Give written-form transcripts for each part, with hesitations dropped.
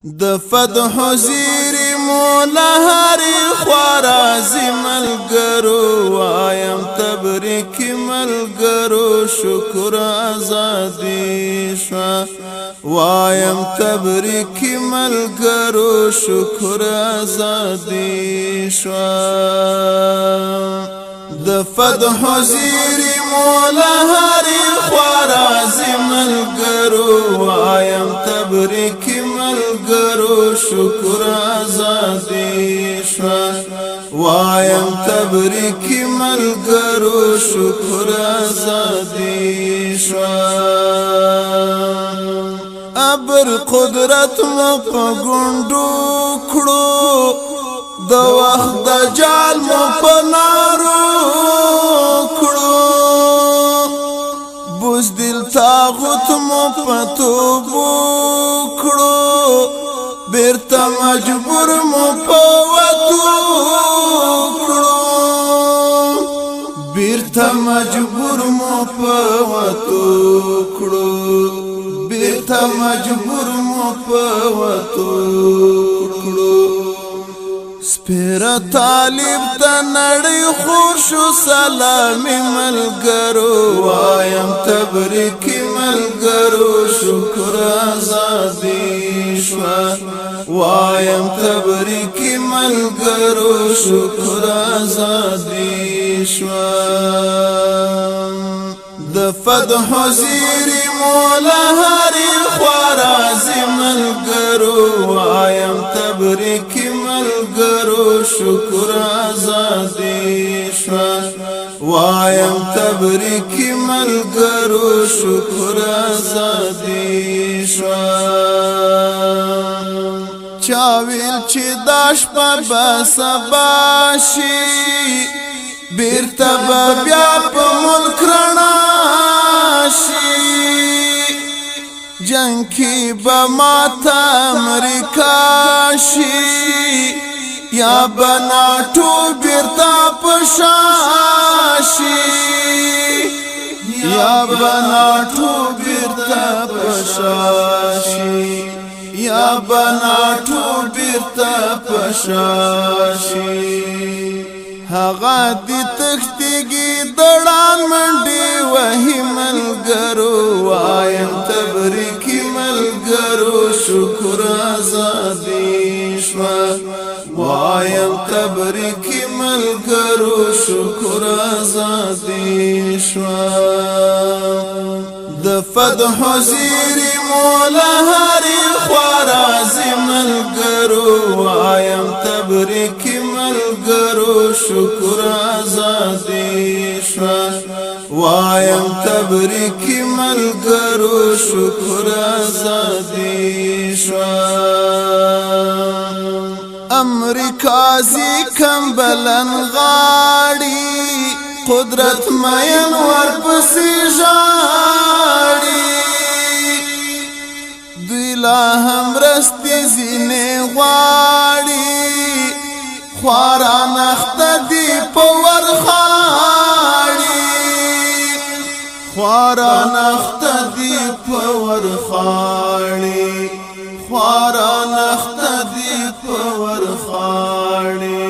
د فتح زیری مولا هری خوارازی ملګرو وایم تبریک ملګرو شکر آزادی شوا وایم تبریک ملګرو شکر آزادی شوا د فتح زیری مولا هری خوارازی ملګرو وایم تبریک ملګرو شکر آزادی شوا وایم تبریک ملګرو شکر آزادی شوا ابر قدرت مو په ګوندو کړو د وخت د جال مو په نارو کړو بوزدل طاغوت مو په توبو کړو بیرته مجبور مو په وتو کړو بیرته مجبور مو په وتو کړو بیرته مجبور مو په وتو کړو سپیره طالب ته نړۍ خوشو سلامي ملګرو وایم تبریک ملګرو شکر آزادي شوا وایم تبریک ملګرو شکر آزادي شوا د فتح زیری مولا هری خوارازی ملګرو وایم تبریک ملګرو شکر آزادی شوا وایم تبریک ملګرو شکر آزادی شوا چاویل چې داش په سباشي بیرته بیا په ملک رڼا شي جنگ کی بماتا امریکا شي یا بناټو بیرته پشاشي یا بناټو بیرته پشاشي یا بناټو بیرته پشاشي هغه د تختګي دړان منډي وهي ملګرو وایم تبریک ملګرو شکر آزادي شوا وایم تبریک ملګرو شکر آزادي شوا د فتح زیری مولا هری خوارازی ملګرو وایم تبریک ملګرو شکر آزادی شوا وایم تبریک ملګرو شکر آزادی شوا امریکا زی کمبلن غاړي قدرت مین ورپسې ژاړي دوی لا هم رستي ځینې غواړي خوارا نخته دی په ورخاړي خوارا نخته دی په ورخاړي خوارا نخته دی په ورخاړي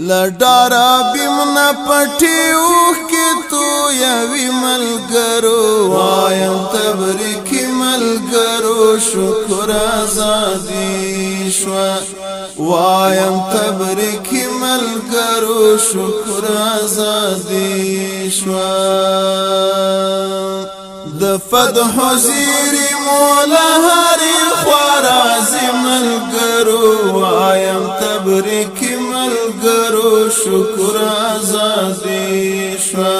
لډارا بیمنا پټیو کې تو یوي ملګرو وایم تبریک ملګرو شکر آزادي شوا وایم تبریک ملګرو شکر آزادي شوا د فتح زیری مولا هری خوارازی ملګرو وایم تبریک ملګرو شکر آزادي شوا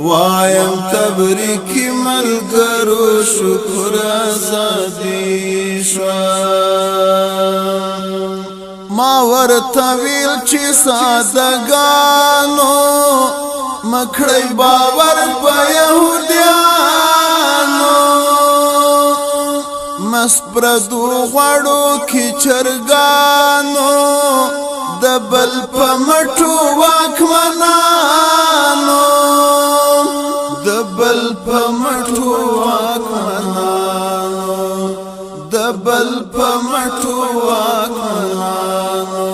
وایم تبریک ملګرو شکر آزادي شوا ما ورته ویل چې سادهګانو مکړی باور په یهودیانو مسپردو غواړو کې چرګانو د بل په مټو واکمنانو د بل په مټو واکمنانو د بل په مټو واکمنانو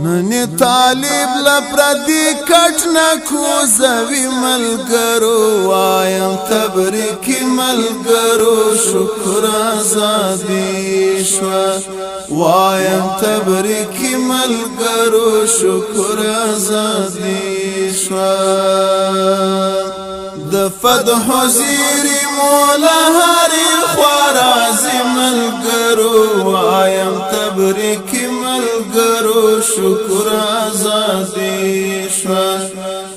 ننی طالب لپردی کټ نه کوزوي ملګرو وایم تبریکی ملګرو شکر آزادي شوه وایم تبریکی ملګرو شکر آزادي شوه د فتح زیری مولا هری خوارازی ملګرو وایم تبریکی ملګرو شکر آزادي شوه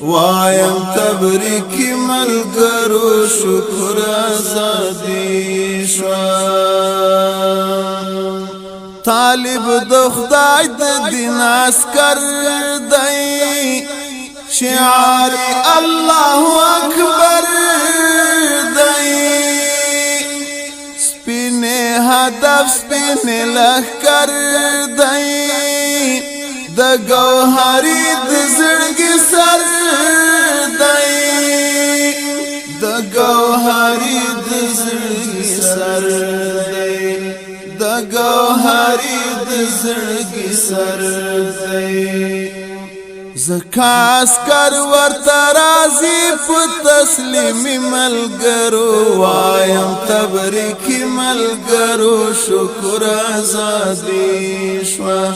وایم تبریکی ملګرو شکر آزادي شوه طالب د خدای د دین عسكر دی شعار الله اکبر دی سپینه هدف سپینه لخر دی د گوهری د زړګي سر دی د گوهری د زړګي سر دی د گوهری د زړګي سر دی زکاس کر ورته راضی په تسلیمي ملګرو وایم تبریکی ملګرو شکر آزادي شوه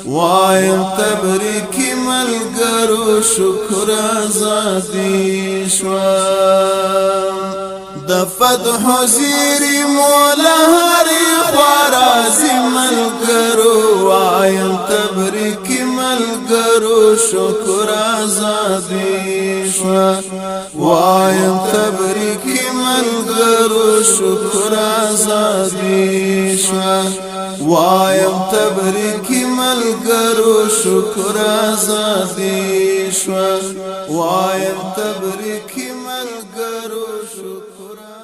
وایم تبریکی ملګرو شکر آزادي شوه د فتح زیری مولا هری خوارازی ملګرو وایم تبریکی ملګرو شکر آزادي شوه وایم تبریکی ملګرو شکر آزادي شوه وایم تبریکی ملګرو شکر آزادي شوه وایم تبریکی ملګرو شکر